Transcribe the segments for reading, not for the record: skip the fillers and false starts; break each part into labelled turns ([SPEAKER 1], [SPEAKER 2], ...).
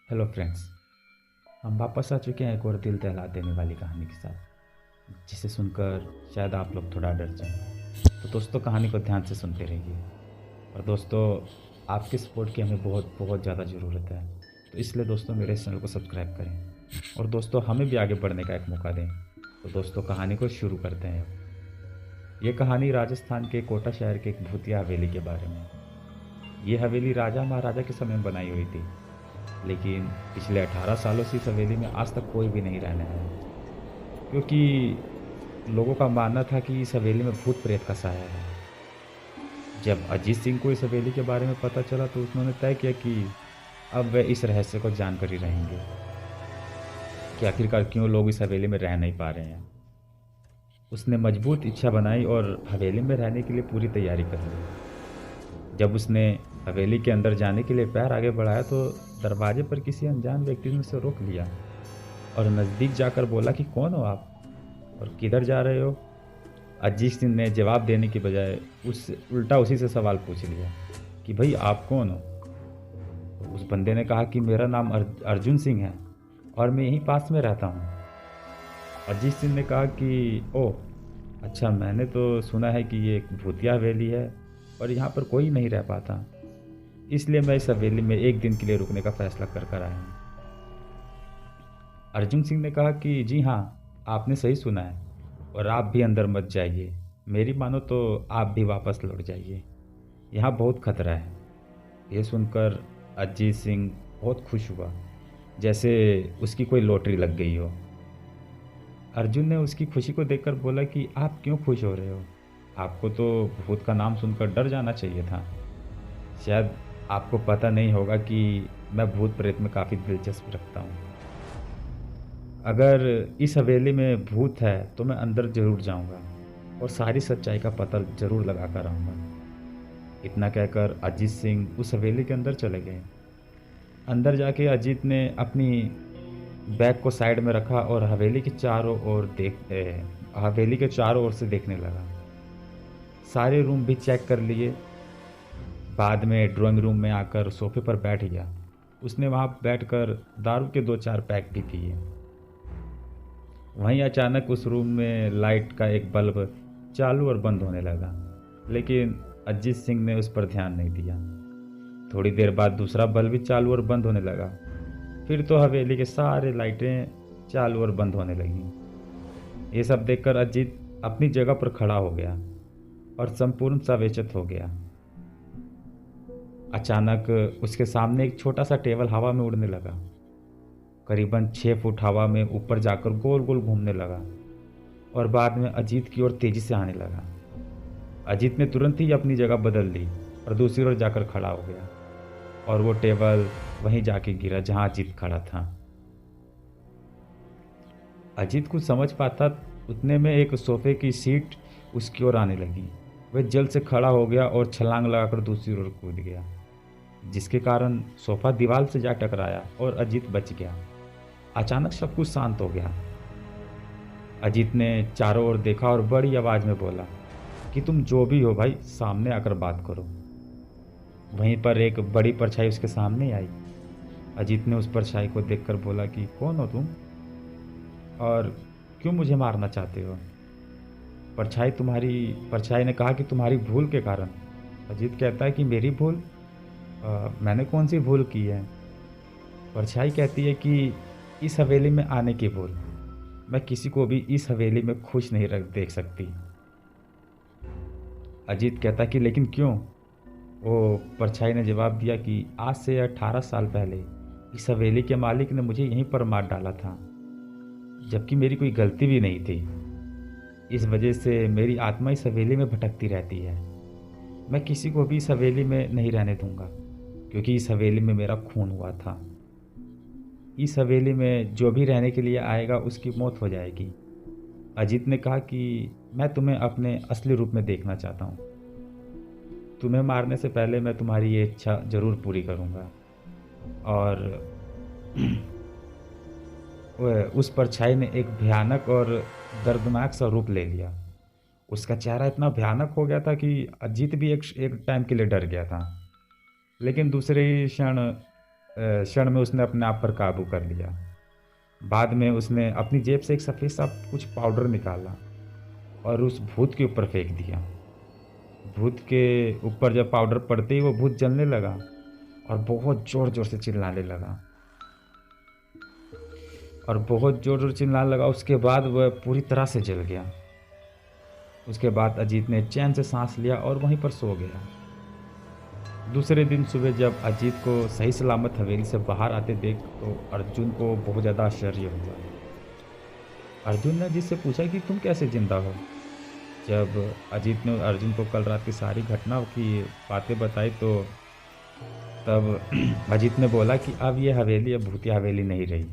[SPEAKER 1] Hello friends. हम वापस आ चुके हैं एक और दिल दहला देने वाली कहानी के साथ, जिसे सुनकर शायद आप लोग थोड़ा डर जाएं। तो दोस्तों, कहानी को ध्यान से सुनते रहिए। और दोस्तों, आपके सपोर्ट की हमें बहुत बहुत ज़्यादा ज़रूरत है। तो इसलिए दोस्तों, मेरे इस चैनल को सब्सक्राइब करें और दोस्तों हमें भी आगे बढ़ने का एक मौका दें। तो दोस्तों, कहानी को शुरू करते हैं अब। ये कहानी राजस्थान के कोटा शहर के एक भूतिया हवेली के बारे में है। ये हवेली राजा महाराजा के समय में बनाई हुई थी, लेकिन पिछले 18 सालों से इस हवेली में आज तक कोई भी नहीं रहने आया, क्योंकि लोगों का मानना था कि इस हवेली में भूत प्रेत का साया है। जब अजीत सिंह को इस हवेली के बारे में पता चला तो उन्होंने तय किया कि अब वे इस रहस्य को जानकर ही रहेंगे कि आखिरकार क्यों लोग इस हवेली में रह नहीं पा रहे हैं। उसने मजबूत इच्छा बनाई और हवेली में रहने के लिए पूरी तैयारी कर ली। जब उसने हवेली के अंदर जाने के लिए पैर आगे बढ़ाया तो दरवाजे पर किसी अनजान व्यक्ति ने उसे रोक लिया और नज़दीक जाकर बोला कि कौन हो आप और किधर जा रहे हो। अजीत सिंह ने जवाब देने की बजाय उसी से सवाल पूछ लिया कि भाई आप कौन हो। तो उस बंदे ने कहा कि मेरा नाम अर्जुन सिंह है और मैं यहीं पास में रहता हूँ। अजीत सिंह ने कहा कि ओह अच्छा, मैंने तो सुना है कि ये एक भूतिया हवेली है और यहाँ पर कोई नहीं रह पाता, इसलिए मैं इस हवेली में एक दिन के लिए रुकने का फैसला कर आया हूँ। अर्जुन सिंह ने कहा कि जी हाँ, आपने सही सुना है और आप भी अंदर मत जाइए। मेरी मानो तो आप भी वापस लौट जाइए, यहाँ बहुत खतरा है। ये सुनकर अजीत सिंह बहुत खुश हुआ, जैसे उसकी कोई लॉटरी लग गई हो। अर्जुन ने उसकी खुशी को देखकर बोला कि आप क्यों खुश हो रहे हो? आपको तो भूत का नाम सुनकर डर जाना चाहिए था। शायद आपको पता नहीं होगा कि मैं भूत प्रेत में काफ़ी दिलचस्पी रखता हूँ। अगर इस हवेली में भूत है तो मैं अंदर ज़रूर जाऊँगा और सारी सच्चाई का पता ज़रूर लगा कर आऊँगा। इतना कहकर अजीत सिंह उस हवेली के अंदर चले गए। अंदर जाके अजीत ने अपनी बैग को साइड में रखा और हवेली के चारों ओर से देखने लगा। सारे रूम भी चेक कर लिए। बाद में ड्राइंग रूम में आकर सोफे पर बैठ गया। उसने वहाँ बैठकर दारू के 2-4 पैक भी पिए। वहीं अचानक उस रूम में लाइट का एक बल्ब चालू और बंद होने लगा, लेकिन अजीत सिंह ने उस पर ध्यान नहीं दिया। थोड़ी देर बाद दूसरा बल्ब भी चालू और बंद होने लगा। फिर तो हवेली के सारे लाइटें चालू और बंद होने लगी। ये सब देखकर अजीत अपनी जगह पर खड़ा हो गया और संपूर्ण सचेत हो गया। अचानक उसके सामने एक छोटा सा टेबल हवा में उड़ने लगा। करीबन 6 फुट हवा में ऊपर जाकर गोल गोल घूमने लगा और बाद में अजीत की ओर तेजी से आने लगा। अजीत ने तुरंत ही अपनी जगह बदल ली और दूसरी ओर जाकर खड़ा हो गया और वो टेबल वहीं जाके गिरा जहां अजीत खड़ा था। अजीत कुछ समझ पाता उतने में एक सोफे की सीट उसकी ओर आने लगी। वह जल्द से खड़ा हो गया और छलांग लगाकर दूसरी ओर कूद गया, जिसके कारण सोफा दीवार से जा टकराया और अजीत बच गया। अचानक सब कुछ शांत हो गया। अजीत ने चारों ओर देखा और बड़ी आवाज में बोला कि तुम जो भी हो भाई, सामने आकर बात करो। वहीं पर एक बड़ी परछाई उसके सामने आई। अजीत ने उस परछाई को देखकर बोला कि कौन हो तुम और क्यों मुझे मारना चाहते हो? परछाई ने कहा कि तुम्हारी भूल के कारण। अजीत कहता है कि मेरी भूल? मैंने कौन सी भूल की है? परछाई कहती है कि इस हवेली में आने की भूल। मैं किसी को भी इस हवेली में खुश नहीं रख देख सकती। अजीत कहता कि लेकिन क्यों? वो परछाई ने जवाब दिया कि आज से 18 साल पहले इस हवेली के मालिक ने मुझे यहीं पर मार डाला था, जबकि मेरी कोई गलती भी नहीं थी। इस वजह से मेरी आत्मा इस हवेली में भटकती रहती है। मैं किसी को भी इस हवेली में नहीं रहने दूंगा, क्योंकि इस हवेली में मेरा खून हुआ था। इस हवेली में जो भी रहने के लिए आएगा उसकी मौत हो जाएगी। अजीत ने कहा कि मैं तुम्हें अपने असली रूप में देखना चाहता हूँ। तुम्हें मारने से पहले मैं तुम्हारी ये इच्छा ज़रूर पूरी करूँगा। और उस परछाई ने एक भयानक और दर्दनाक सा रूप ले लिया। उसका चेहरा इतना भयानक हो गया था कि अजीत भी एक टाइम के लिए डर गया था। लेकिन दूसरे ही क्षण क्षण में उसने अपने आप पर काबू कर लिया। बाद में उसने अपनी जेब से एक सफ़ेद सा कुछ पाउडर निकाला और उस भूत के ऊपर फेंक दिया। भूत के ऊपर जब पाउडर पड़ते ही वो भूत जलने लगा और बहुत ज़ोर-ज़ोर से चिल्लाने लगा और बहुत ज़ोर-ज़ोर चिल्लाने लगा। उसके बाद वह पूरी तरह से जल गया। उसके बाद अजीत ने चैन से साँस लिया और वहीं पर सो गया। दूसरे दिन सुबह जब अजीत को सही सलामत हवेली से बाहर आते देख तो अर्जुन को बहुत ज़्यादा आश्चर्य हुआ। अर्जुन ने अजीत से पूछा कि तुम कैसे ज़िंदा हो? जब अजीत ने अर्जुन को कल रात की सारी घटना की बातें बताई तो तब अजीत ने बोला कि अब ये हवेली अब भूतिया हवेली नहीं रही।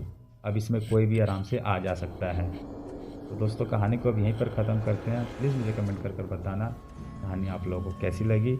[SPEAKER 1] अब इसमें कोई भी आराम से आ जा सकता है। तो दोस्तों कहानी को अब यहीं पर ख़त्म करते हैं। प्लीज़ मुझे कमेंट कर बताना कहानी आप लोगों को कैसी लगी।